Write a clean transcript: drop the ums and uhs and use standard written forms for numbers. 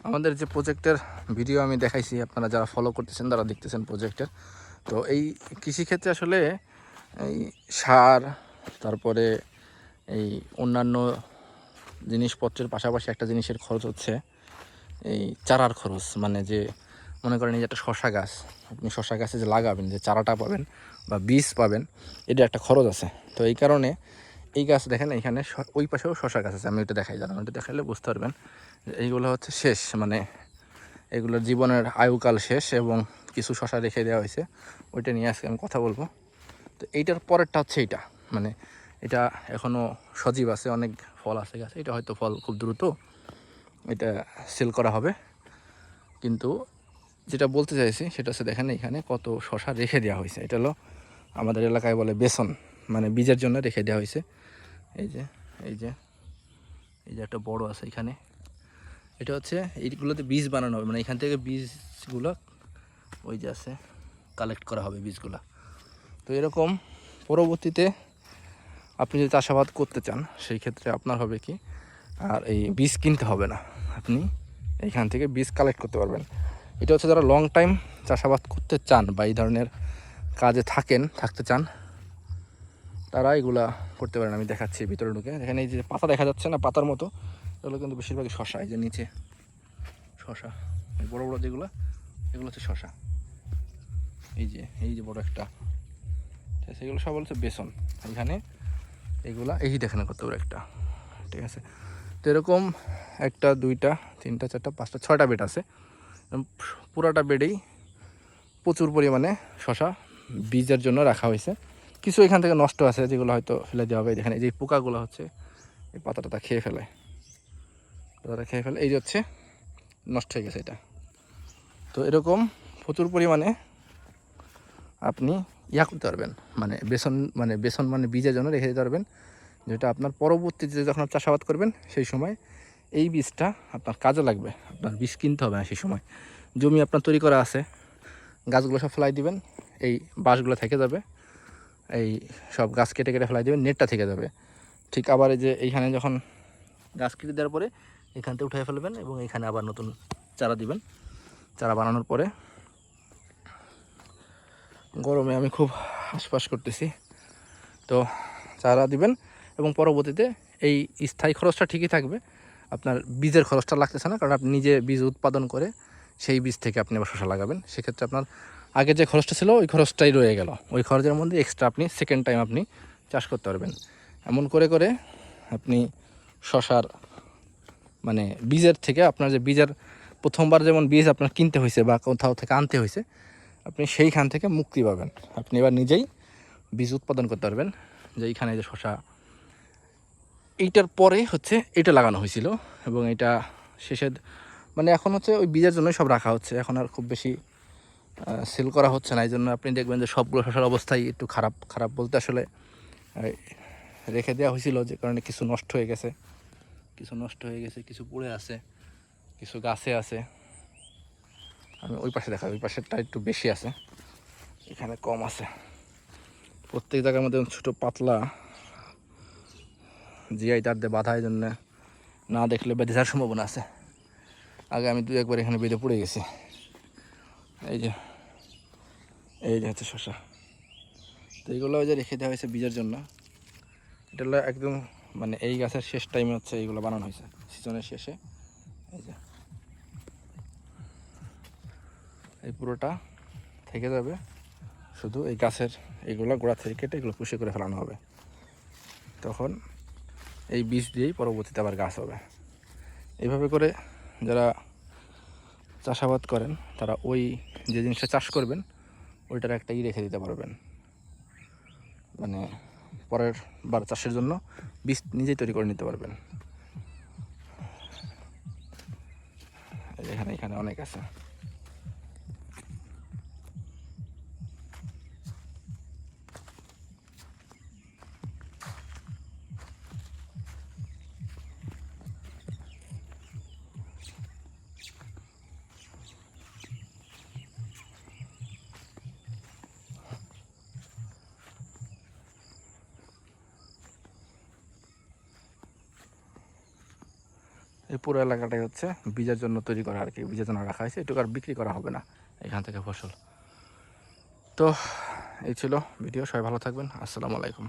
আমাদের যে প্রজেক্টের ভিডিও আমি দেখাইছি, আপনারা যারা ফলো করতেছেন তারা দেখতেছেন প্রজেক্টের। তো এই কৃষিক্ষেত্রে আসলে এই সার, তারপরে এই অন্যান্য জিনিসপত্রের পাশাপাশি একটা জিনিসের খরচ হচ্ছে এই চারার খরচ। মানে যে মনে করেন এই যে একটা শশা গাছ, আপনি শশা গাছে যে লাগাবেন, যে চারাটা পাবেন বা বীজ পাবেন, এটা একটা খরচ আছে। তো এই কারণে এই গাছ দেখেন এখানে ওই পাশেও শশা গাছ আছে, আমি ওইটা দেখাই, জানান ওইটা দেখাইলে বুঝতে পারবেন যে এইগুলো হচ্ছে শেষ, মানে এগুলোর জীবনের আয়ুকাল শেষ এবং কিছু শশা রেখে দেওয়া হয়েছে, ওইটা নিয়ে আজকে আমি কথা বলবো। তো এইটার পরেরটা হচ্ছে এইটা, মানে এটা এখনও সজীব আছে, অনেক ফল আছে গাছে, এটা হয়তো ফল খুব দ্রুত এটা সেল করা হবে। কিন্তু যেটা বলতে চাইছি সেটা হচ্ছে দেখেন এখানে কত শশা রেখে দেওয়া হয়েছে। এটা হলো আমাদের এলাকায় বলে বেসন, মানে বীজের জন্য রেখে দেওয়া হয়েছে। এই যে এই যে এই যে একটা বড় আছে এখানে, এটা হচ্ছে এইগুলোতে বীজ বানানো হবে, মানে এখান থেকে বীজগুলো ওই যে আছে কালেক্ট করা হবে বীজগুলো। তো এরকম পরবর্তীতে আপনি যদি চাষাবাদ করতে চান সেই ক্ষেত্রে আপনার হবে কি, আর এই বীজ কিনতে হবে না, আপনি এইখান থেকে বীজ কালেক্ট করতে পারবেন। এটা হচ্ছে যারা লং টাইম চাষাবাদ করতে চান বা এই ধরনের কাজে থাকতে চান, তারা এগুলা করতে পারেন। আমি দেখাচ্ছি ভিতরে ঢুকে, এখানে এই যে পাতা দেখা যাচ্ছে না, পাতার মতো, এগুলো কিন্তু বেশিরভাগই শশা। এই যে নিচে শশা, বড় বড় যেগুলো, এগুলো হচ্ছে শশা। এই যে বড় একটা, ঠিক আছে, এগুলো সব হচ্ছে বেসন। এখানে এগুলা এই দেখেন কত বড় একটা, ঠিক আছে। তো এরকম একটা, দুইটা, তিনটা, চারটা, পাঁচটা, ছয়টা বেড আছে। পুরাটা বেডেই প্রচুর পরিমাণে শশা বীজের জন্য রাখা হয়েছে। কিছু এখান থেকে নষ্ট আছে, যেগুলো হয়তো ফেলে দেওয়া হবে। এখানে যে পোকাগুলো হচ্ছে এই পাতাটা খেয়ে ফেলে, এই যে হচ্ছে নষ্ট হয়ে গেছে এটা। তো এরকম প্রচুর পরিমাণে আপনি করতে পারবেন, মানে বেসন মানে বীজের জন্য রেখে দিতে পারবেন, যেটা আপনার পরবর্তীতে যখন চাষাবাদ করবেন সেই সময় এই বীজটা আপনার কাজে লাগবে। আপনার বীজ কিনতে হবে না সেই সময়। জমি আপনার তৈরি করা আছে, গাছগুলো সব ফেলাই দিবেন, এই বাঁশগুলো থেকে যাবে, এই সব গাছ কেটে কেটে ফেলাই দেবেন, নেটটা থেকে যাবে। ঠিক আবার এই যে এইখানে যখন গাছ কেটে দেওয়ার পরে এখান থেকে উঠে ফেলবেন এবং এখানে আবার নতুন চারা দিবেন। চারা বানানোর পরে, গরমে আমি খুব হাঁসফাঁস করতেছি, তো চারা দিবেন এবং পরবর্তীতে এই স্থায়ী খরচটা ঠিকই থাকবে, আপনার বীজের খরচটা লাগতেছে না, কারণ আপনি নিজে বীজ উৎপাদন করে সেই বীজ থেকে আপনি আবার শশা লাগাবেন। সেক্ষেত্রে আপনার আগে যে খরচটা ছিল ওই খরচটাই রয়ে গেল, ওই খরচের মধ্যে এক্সট্রা আপনি সেকেন্ড টাইম আপনি চাষ করতে পারবেন। এমন করে করে আপনি শশার মানে বীজের থেকে, আপনার যে বীজের প্রথমবার যেমন বীজ আপনার কিনতে হয়েছে বা কোথাও থেকে আনতে হয়েছে, আপনি সেইখান থেকে মুক্তি পাবেন। আপনি এবার নিজেই বীজ উৎপাদন করতে পারবেন। যে এইখানে যে শশা, এইটার পরে হচ্ছে এটা লাগানো হয়েছিল এবং এটা শেষের, মানে এখন হচ্ছে ওই বীজের জন্যই সব রাখা হচ্ছে, এখন আর খুব বেশি সেল করা হচ্ছে না। এই জন্য আপনি দেখবেন যে সবগুলো শশার অবস্থাই একটু খারাপ। খারাপ বলতে আসলে রেখে দেওয়া হয়েছিল, যে কারণে কিছু নষ্ট হয়ে গেছে, কিছু পড়ে আছে, কিছু গাছে আছে। আমি ওই পাশে দেখাই, ওই পাশেরটা একটু বেশি আছে, এখানে কম আছে। প্রত্যেক জায়গার মধ্যে ছোটো পাতলা জিআই তার দিয়ে বাধা, এই জন্য না দেখলে বেঁধে যাওয়ার সম্ভাবনা আছে। আগে আমি দু একবার এখানে বেঁধে পড়ে গেছি। এই যে হচ্ছে শশা। তো এইগুলো ওই যে রেখে দেওয়া হয়েছে বীজের জন্য। এটা হলো একদম মানে এই গাছের শেষ টাইমে হচ্ছে এইগুলো বানানো হয়েছে, সিজনের শেষে। এই যে এই পুরোটা থেকে যাবে, শুধু এই গাছের এইগুলো গোড়া থেকে কেটে এগুলো কুশি করে ফেলানো হবে। তখন এই বীজ দিয়েই পরবর্তীতে আবার গাছ হবে। এইভাবে করে যারা চাষাবাদ করেন তারা ওই যে জিনিসটা চাষ করবেন ওইটার একটা রেখে দিতে পারবেন, মানে পরের বার চাষের জন্য বীজ নিজেই তৈরি করে নিতে পারবেন। এখানে অনেক আছে। এই পুরো এলাকাটাই হচ্ছে বীজের জন্য তৈরি করা আর কি, বীজের জন্য রাখা হয়েছে, এটুকু আর বিক্রি করা হবে না এখান থেকে ফসল। তো এই ছিল ভিডিও, সবাই ভালো থাকবেন, আসসালামু আলাইকুম।